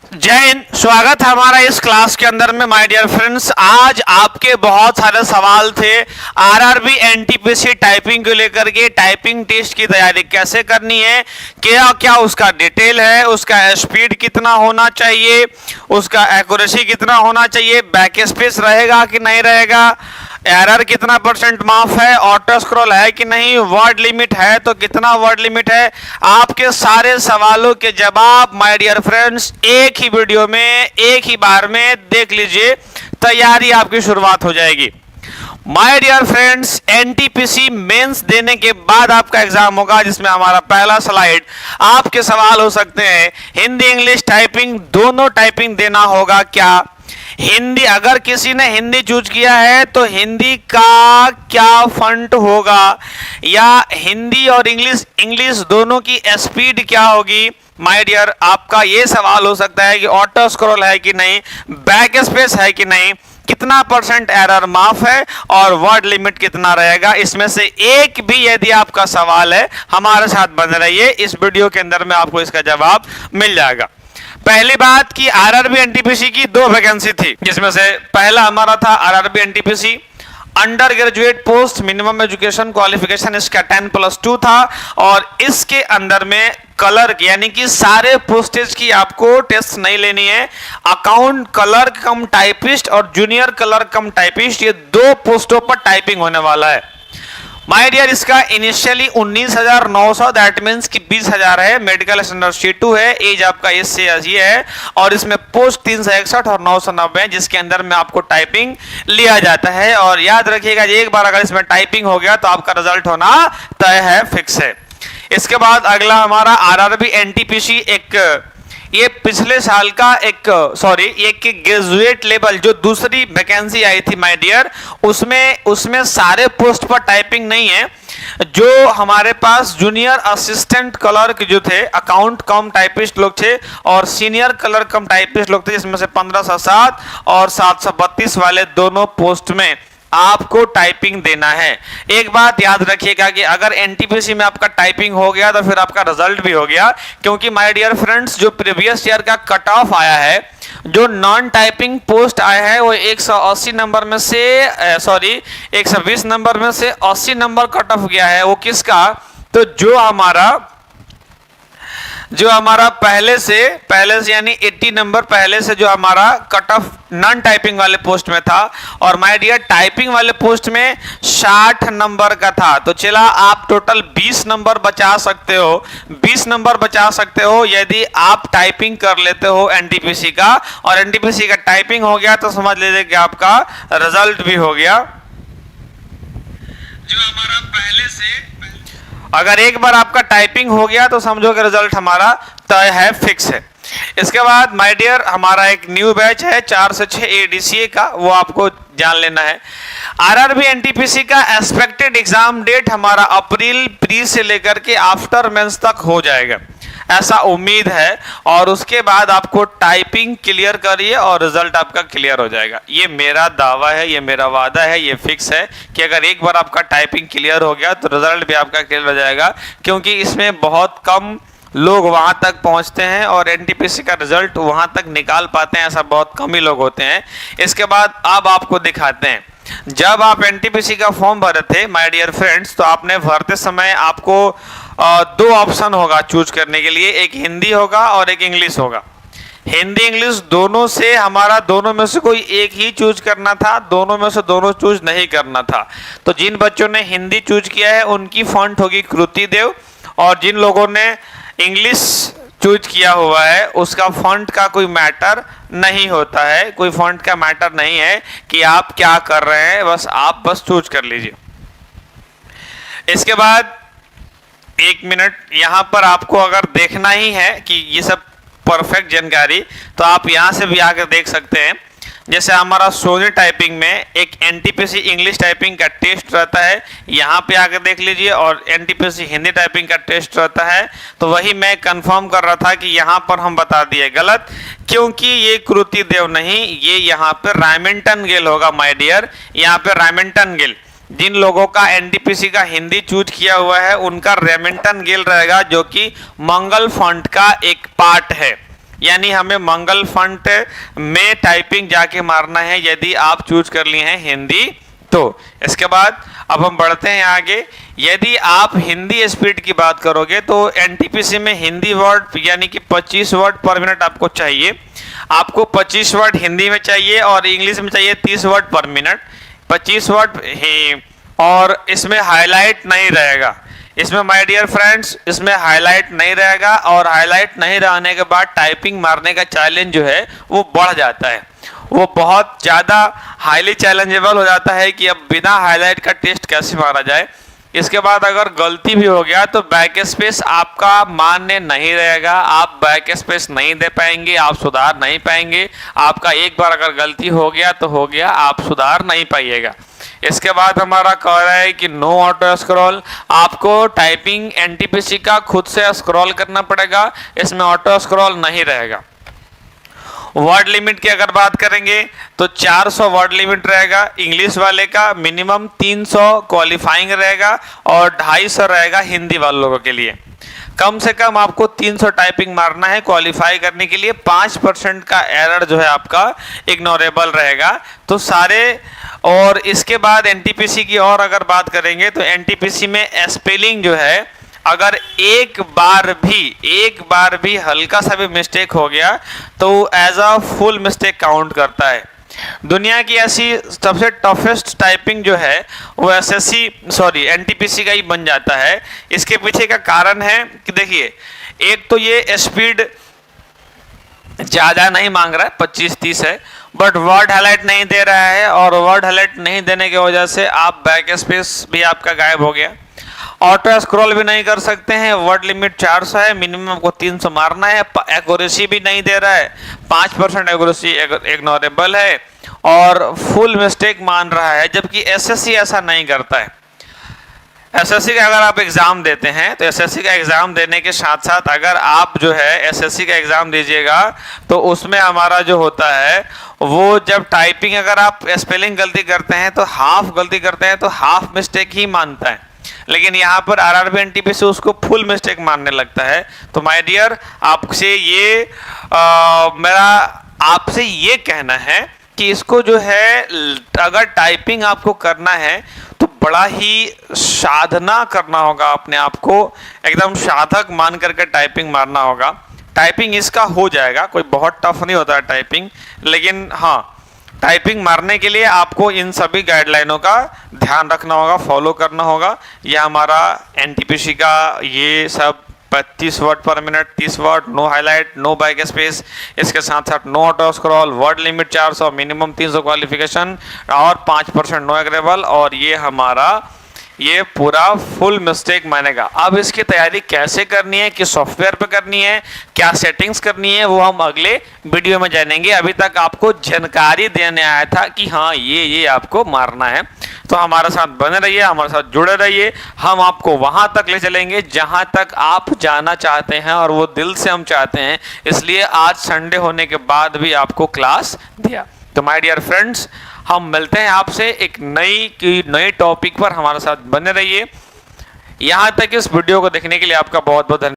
जय हिंद। स्वागत है हमारा इस क्लास के अंदर में माय डियर फ्रेंड्स। आज आपके बहुत सारे सवाल थे आरआरबी एनटीपीसी टाइपिंग को लेकर के। टाइपिंग टेस्ट की तैयारी कैसे करनी है, क्या क्या उसका डिटेल है, उसका स्पीड कितना होना चाहिए, उसका एक्यूरेसी कितना होना चाहिए, बैक स्पेस रहेगा कि नहीं रहेगा, एरर कितना परसेंट माफ है, ऑटो स्क्रॉल है कि नहीं, वर्ड लिमिट है तो कितना वर्ड लिमिट है। आपके सारे सवालों के जवाब माय डियर फ्रेंड्स एक ही वीडियो में एक ही बार में देख लीजिए, तैयारी आपकी शुरुआत हो जाएगी। My dear friends, NTPC mains देने के बाद आपका एग्जाम होगा, जिसमें हमारा पहला स्लाइड आपके सवाल हो सकते हैं हिंदी इंग्लिश टाइपिंग दोनों टाइपिंग देना होगा क्या। हिंदी, अगर किसी ने हिंदी चूज किया है तो हिंदी का क्या फंट होगा, या हिंदी और इंग्लिश दोनों की स्पीड क्या होगी। माय डियर, आपका ये सवाल हो सकता है कि ऑटो स्क्रॉल है कि नहीं, बैक स्पेस है कि नहीं, कितना परसेंट एरर माफ है और वर्ड लिमिट कितना रहेगा। इसमें से एक भी यदि आपका सवाल है, हमारे साथ बने रहिए, इस वीडियो के अंदर में आपको इसका जवाब मिल जाएगा। पहली बात कि आरआरबी एनटीपीसी की 2 वैकेंसी थी, जिसमें से पहला हमारा था RRB NTPC under graduate post minimum education qualification, इसका 10+2 था। और इसके अंदर में क्लर्क यानी कि सारे पोस्टेज की आपको टेस्ट नहीं लेनी है। अकाउंट क्लर्क कम टाइपिस्ट और जूनियर क्लर्क कम टाइपिस्ट, ये 2 पोस्टों पर टाइपिंग होने वाला है। माय डियर, इसका इनिशियली 19,900 दैट मीन्स कि 20,000 है। मेडिकल स्टैंडर्ड C2 है, एज आपका एज से ये है, और इसमें पोस्ट 361 और 990 है, जिसके अंदर में आपको टाइपिंग लिया जाता है। और याद रखिएगा, एक बार अगर इसमें टाइपिंग हो गया तो आपका रिजल्ट होना तय है, फिक्स है। इसके बाद अगला हमारा आरआरबी एनटीपीसी, एक ये पिछले साल का एक ग्रेजुएट लेवल जो दूसरी वैकेंसी आई थी माय डियर, उसमें सारे पोस्ट पर टाइपिंग नहीं है। जो हमारे पास जूनियर असिस्टेंट क्लर्क जो थे, अकाउंट कम टाइपिस्ट लोग थे, और सीनियर क्लर्क कम टाइपिस्ट लोग थे, जिसमें से 1507 और 732 वाले दोनों पोस्ट में आपको टाइपिंग देना है। एक बात याद रखिएगा कि अगर एनटीपीसी में आपका टाइपिंग हो गया तो फिर आपका रिजल्ट भी हो गया, क्योंकि माय डियर फ्रेंड्स जो प्रीवियस ईयर का कट ऑफ आया है, जो नॉन टाइपिंग पोस्ट आया है, वो 180 नंबर में से 120 नंबर में से 80 नंबर कट ऑफ गया है। वो किसका? तो जो हमारा पहले से यानी 80 नंबर पहले से जो हमारा कट ऑफ नॉन टाइपिंग वाले पोस्ट में था, और माय डियर टाइपिंग वाले पोस्ट में 60 नंबर का था। तो चला, आप टोटल 20 नंबर बचा सकते हो, 20 नंबर बचा सकते हो यदि आप टाइपिंग कर लेते हो एनटीपीसी का, और एनटीपीसी का टाइपिंग हो गया तो समझ लीजिए कि आपका रिजल्ट भी हो गया। जो हमारा पहले से अगर एक बार आपका टाइपिंग हो गया तो समझो कि रिजल्ट हमारा तय है, फिक्स है। इसके बाद माय डियर हमारा एक न्यू बैच है 4 से 6 एडीसीए का, वो आपको जान लेना है। आरआरबी एनटीपीसी का एक्सपेक्टेड एग्जाम डेट हमारा अप्रैल प्री से लेकर के आफ्टर मेंस तक हो जाएगा, ऐसा उम्मीद है। और उसके बाद आपको टाइपिंग क्लियर करिए और रिजल्ट आपका क्लियर हो जाएगा। ये मेरा दावा है, ये मेरा वादा है, ये फिक्स है कि अगर एक बार आपका टाइपिंग क्लियर हो गया तो रिजल्ट भी आपका क्लियर हो जाएगा, क्योंकि इसमें बहुत कम लोग वहां तक पहुंचते हैं और एनटीपीसी का रिजल्ट वहां तक निकाल पाते हैं, ऐसा बहुत कम ही लोग होते हैं। इसके बाद अब आपको दिखाते हैं, जब आप एनटीपीसी का फॉर्म भरे थे माय डियर फ्रेंड्स, तो आपने भरते समय आपको 2 ऑप्शन होगा चूज करने के लिए, एक हिंदी होगा और एक इंग्लिश होगा। हिंदी इंग्लिश दोनों से हमारा दोनों में से कोई एक ही चूज करना था, दोनों में से दोनों चूज नहीं करना था। तो जिन बच्चों ने हिंदी चूज किया है उनकी फॉन्ट होगी कृति देव, और जिन लोगों ने इंग्लिश चूज किया हुआ है उसका फॉन्ट का कोई मैटर नहीं होता है, कोई फॉन्ट का मैटर नहीं है कि आप क्या कर रहे हैं, आप बस चूज कर लीजिए। इसके बाद 1 मिनट, यहां पर आपको अगर देखना ही है कि ये सब परफेक्ट जानकारी, तो आप यहां से भी आकर देख सकते हैं। जैसे हमारा सोनी टाइपिंग में एक एनटीपीसी इंग्लिश टाइपिंग का टेस्ट रहता है, यहाँ पे आकर देख लीजिए, और एनटीपीसी हिंदी टाइपिंग का टेस्ट रहता है। तो वही मैं कंफर्म कर रहा था कि यहाँ पर हम बता दिए गलत, क्योंकि ये कृति देव नहीं, ये यहाँ पे रायमिंटन गिल होगा माय डियर। यहाँ पे रायमिंटन गिल, जिन लोगों का एनटीपीसी का हिंदी चूज किया हुआ है उनका रेमिंटन गिल रहेगा, जो कि मंगल फॉन्ट का एक पार्ट है। यानी हमें मंगल फंट में टाइपिंग जाके मारना है यदि आप चूज कर लिए हैं हिंदी तो। इसके बाद अब हम बढ़ते हैं आगे। यदि आप हिंदी स्पीड की बात करोगे तो एनटीपीसी में हिंदी वर्ड यानी कि 25 वर्ड पर मिनट आपको चाहिए। आपको 25 वर्ड हिंदी में चाहिए और इंग्लिश में चाहिए 30 वर्ड पर मिनट। 25 वर्ड और इसमें हाईलाइट नहीं रहेगा। इसमें माय डियर फ्रेंड्स इसमें हाईलाइट नहीं रहेगा और हाईलाइट नहीं रहने के बाद टाइपिंग मारने का चैलेंज जो है वो बढ़ जाता है, वो बहुत ज़्यादा हाईली चैलेंजेबल हो जाता है कि अब बिना हाईलाइट का टेस्ट कैसे मारा जाए। इसके बाद अगर गलती भी हो गया तो बैक स्पेस आपका मान्य नहीं रहेगा, आप बैक स्पेस नहीं दे पाएंगे, आप सुधार नहीं पाएंगे। आपका एक बार अगर गलती हो गया तो हो गया, आप सुधार नहीं पाइएगा। इसके बाद हमारा कह रहा है कि नो ऑटो स्क्रॉल, आपको टाइपिंग एनटीपीसी का खुद से स्क्रॉल करना पड़ेगा, इसमें ऑटो स्क्रॉल नहीं रहेगा। वर्ड लिमिट की अगर बात करेंगे तो 400 वर्ड लिमिट रहेगा इंग्लिश वाले का, मिनिमम 300 क्वालिफाइंग रहेगा और 250 रहेगा हिंदी वालों के लिए। कम से कम आपको 300 टाइपिंग मारना है क्वालिफाई करने के लिए। 5% का एरर जो है आपका इग्नोरेबल रहेगा। तो सारे और इसके बाद एनटीपीसी की और अगर बात करेंगे तो एनटीपीसी में स्पेलिंग जो है अगर एक बार भी हल्का सा भी मिस्टेक हो गया तो as a full mistake count करता है। दुनिया की ऐसी सबसे टफेस्ट टाइपिंग जो है वो एनटीपीसी का ही बन जाता है। इसके पीछे का कारण है कि देखिए, एक तो ये स्पीड ज़्यादा नहीं मांग रहा है, 25-30 है, बट वर्ड हाईलाइट नहीं दे रहा है और वर्ड हाईलाइट नहीं देने की वजह से आप बैक स्पेस भी आपका गायब हो गया। ऑटो स्क्रॉल भी नहीं कर सकते हैं, वर्ड लिमिट 400 है, मिनिमम आपको 300 मारना है। एक्यूरेसी भी नहीं दे रहा है, 5% एक्यूरेसी इग्नोरेबल है और फुल मिस्टेक मान रहा है, जबकि एसएससी ऐसा नहीं करता है। एसएससी का अगर आप एग्ज़ाम देते हैं तो एसएससी का एग्ज़ाम देने के साथ साथ अगर आप जो है एसएससी का एग्ज़ाम दीजिएगा तो उसमें हमारा जो होता है वो जब टाइपिंग अगर आप स्पेलिंग गलती करते हैं तो हाफ गलती करते हैं तो हाफ मिस्टेक ही मानता है, लेकिन यहाँ पर आरआरबी एनटीपीसी उसको फुल मिस्टेक मानने लगता है। तो माय डियर आपसे ये मेरा आपसे ये कहना है कि इसको जो है अगर टाइपिंग आपको करना है तो बड़ा ही साधना करना होगा, अपने आप को एकदम साधक मान करके टाइपिंग मारना होगा। टाइपिंग इसका हो जाएगा, कोई बहुत टफ नहीं होता है टाइपिंग, लेकिन हाँ टाइपिंग मारने के लिए आपको इन सभी गाइडलाइनों का ध्यान रखना होगा, फॉलो करना होगा। यह हमारा एनटीपीसी का ये सब 35 word per minute, 30 word, no highlight, no backspace, इसके साथ साथ no auto scroll, word limit 400, minimum 300 qualification और 5% नो एग्रेबल, और ये हमारा ये पूरा फुल मिस्टेक मानेगा। अब इसकी तैयारी कैसे करनी है, किस सॉफ्टवेयर पे करनी है, क्या सेटिंग्स करनी है, वो हम अगले वीडियो में जानेंगे। अभी तक आपको जानकारी देने आया था कि हाँ ये आपको मारना है। तो हमारे साथ बने रहिए, हमारे साथ जुड़े रहिए, हम आपको वहां तक ले चलेंगे जहां तक आप जाना चाहते हैं और वो दिल से हम चाहते हैं। इसलिए आज संडे होने के बाद भी आपको क्लास दिया। तो माय डियर फ्रेंड्स, हम मिलते हैं आपसे एक नई टॉपिक पर, हमारे साथ बने रहिए। यहाँ तक इस वीडियो को देखने के लिए आपका बहुत बहुत धन्यवाद।